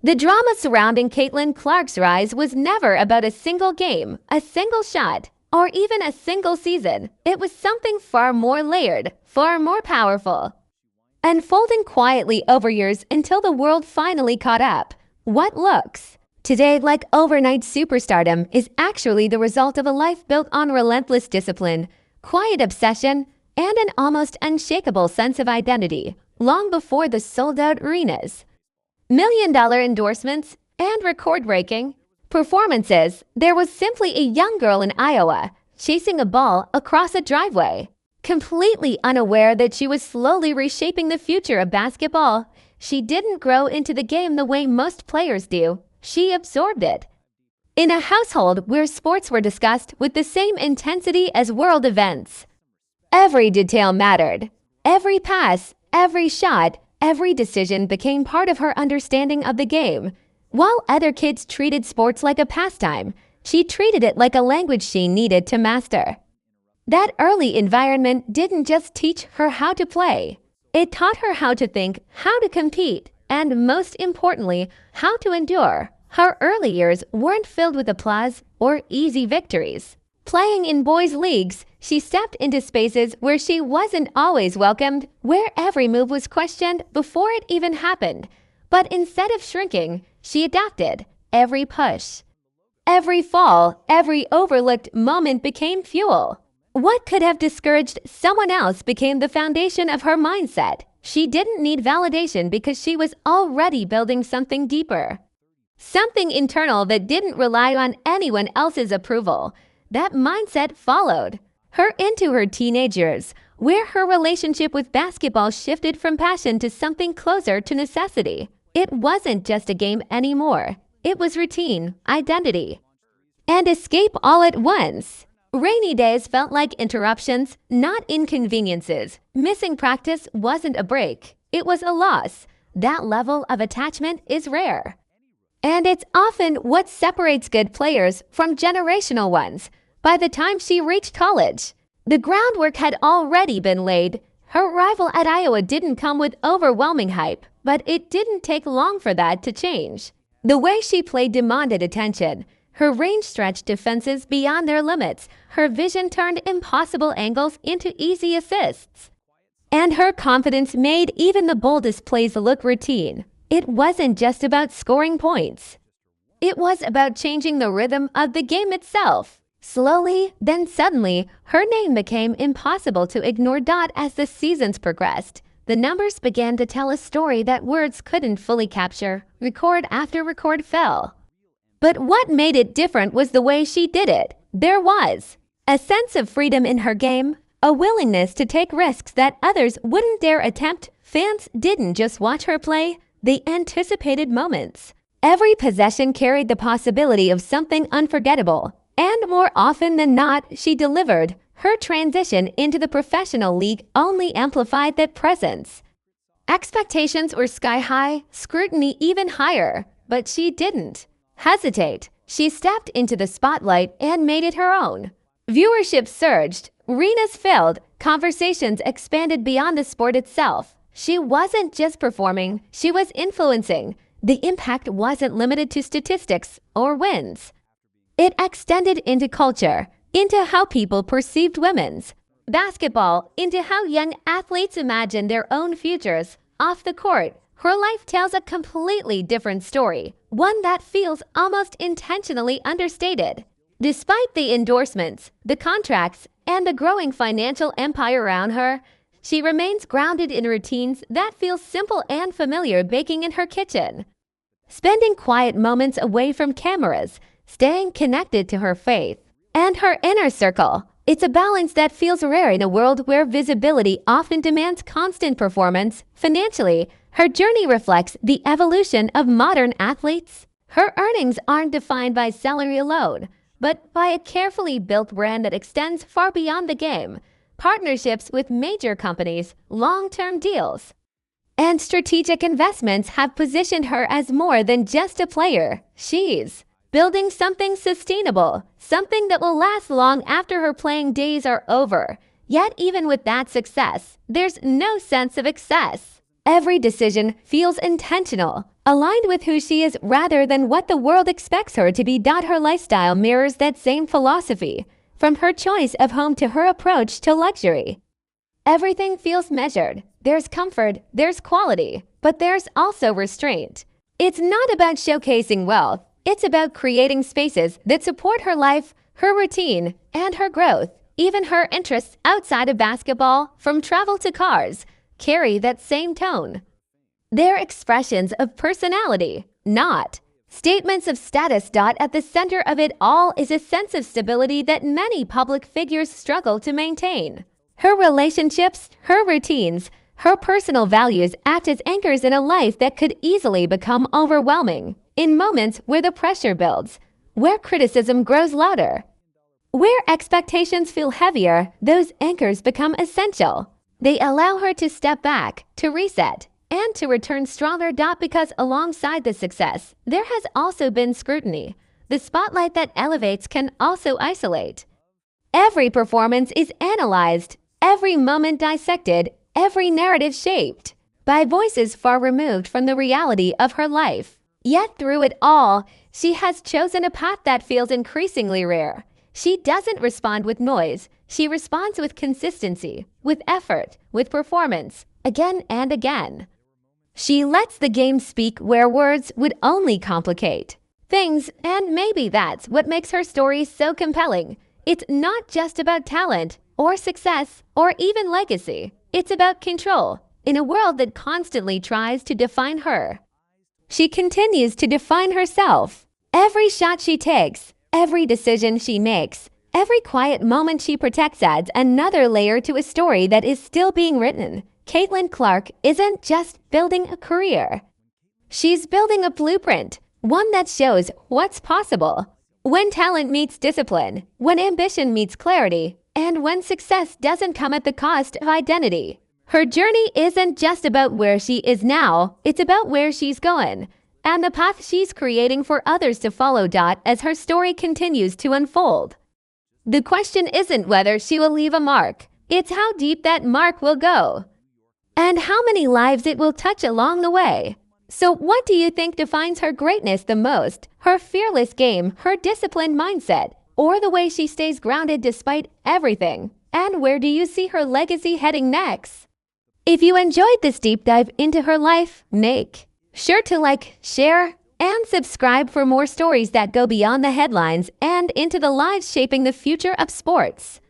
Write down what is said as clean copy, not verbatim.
The drama surrounding Caitlin Clark's rise was never about a single game, a single shot, or even a single season. It was something far more layered, far more powerful, unfolding quietly over years until the world finally caught up. What looks today like overnight superstardom is actually the result of a life built on relentless discipline, quiet obsession, and an almost unshakable sense of identity, long before the sold-out arenas, million-dollar endorsements, and record-breaking performances. There was simply a young girl in Iowa chasing a ball across a driveway, completely unaware that she was slowly reshaping the future of basketball. She didn't grow into the game the way most players do. She absorbed it. In a household where sports were discussed with the same intensity as world events, every detail mattered. Every pass, every shot, every decision became part of her understanding of the game. While other kids treated sports like a pastime, she treated it like a language she needed to master. That early environment didn't just teach her how to play. It taught her how to think, how to compete, and most importantly, how to endure. Her early years weren't filled with applause or easy victories. Playing in boys' leagues, she stepped into spaces where she wasn't always welcomed, where every move was questioned before it even happened. But instead of shrinking, she adapted. Every push, every fall, every overlooked moment became fuel. What could have discouraged someone else became the foundation of her mindset. She didn't need validation because she was already building something deeper, something internal that didn't rely on anyone else's approval. That mindset followed her into her teenage years, where her relationship with basketball shifted from passion to something closer to necessity. It wasn't just a game anymore. It was routine, identity, and escape all at once. Rainy days felt like interruptions, not inconveniences. Missing practice wasn't a break. It was a loss. That level of attachment is rare. And it's often what separates good players from generational ones. By the time she reached college, the groundwork had already been laid. Her arrival at Iowa didn't come with overwhelming hype, but it didn't take long for that to change. The way she played demanded attention. Her range stretched defenses beyond their limits. Her vision turned impossible angles into easy assists. And her confidence made even the boldest plays look routine. It wasn't just about scoring points. It was about changing the rhythm of the game itself. Slowly, then suddenly, her name became impossible to ignore. As the seasons progressed, the numbers began to tell a story that words couldn't fully capture. Record after record fell. But what made it different was the way she did it. There was a sense of freedom in her game, a willingness to take risks that others wouldn't dare attempt. Fans didn't just watch her play, they anticipated moments. Every possession carried the possibility of something unforgettable, and more often than not, she delivered. Her transition into the professional league only amplified that presence. Expectations were sky high, scrutiny even higher, but she didn't hesitate. She stepped into the spotlight and made it her own. Viewership surged, arenas filled, conversations expanded beyond the sport itself. She wasn't just performing, she was influencing. The impact wasn't limited to statistics or wins. It extended into culture, into how people perceived women's basketball, into how young athletes imagined their own futures off the court. Her life tells a completely different story, one that feels almost intentionally understated. Despite the endorsements, the contracts, and the growing financial empire around her, she remains grounded in routines that feel simple and familiar, baking in her kitchen, spending quiet moments away from cameras, staying connected to her faith and her inner circle. It's a balance that feels rare in a world where visibility often demands constant performance. Financially, her journey reflects the evolution of modern athletes. Her earnings aren't defined by salary alone, but by a carefully built brand that extends far beyond the game. Partnerships with major companies, long-term deals, and strategic investments have positioned her as more than just a player. She's building something sustainable, something that will last long after her playing days are over. Yet even with that success, there's no sense of excess. Every decision feels intentional, aligned with who she is rather than what the world expects her to be. Her lifestyle mirrors that same philosophy, from her choice of home to her approach to luxury. Everything feels measured. There's comfort, there's quality, but there's also restraint. It's not about showcasing wealth. It's about creating spaces that support her life, her routine, and her growth. Even her interests outside of basketball, from travel to cars, carry that same tone. They're expressions of personality, not statements of status. At the center of it all is a sense of stability that many public figures struggle to maintain. Her relationships, her routines, her personal values act as anchors in a life that could easily become overwhelming. In moments where the pressure builds, where criticism grows louder, where expectations feel heavier, those anchors become essential. They allow her to step back, to reset, and to return stronger. Because alongside the success, there has also been scrutiny. The spotlight that elevates can also isolate. Every performance is analyzed, every moment dissected, every narrative shaped by voices far removed from the reality of her life. Yet through it all, she has chosen a path that feels increasingly rare. She doesn't respond with noise. She responds with consistency, with effort, with performance, again and again. She lets the game speak where words would only complicate things, and maybe that's what makes her story so compelling. It's not just about talent, or success, or even legacy. It's about control, in a world that constantly tries to define her. She continues to define herself. Every shot she takes, every decision she makes, every quiet moment she protects adds another layer to a story that is still being written. Caitlin Clark isn't just building a career. She's building a blueprint, one that shows what's possible. When talent meets discipline, when ambition meets clarity, and when success doesn't come at the cost of identity. Her journey isn't just about where she is now, it's about where she's going, and the path she's creating for others to follow. As her story continues to unfold, the question isn't whether she will leave a mark, it's how deep that mark will go, and how many lives it will touch along the way. So what do you think defines her greatness the most? Her fearless game, her disciplined mindset, or the way she stays grounded despite everything? And where do you see her legacy heading next? If you enjoyed this deep dive into her life, make sure to like, share, and subscribe for more stories that go beyond the headlines and into the lives shaping the future of sports.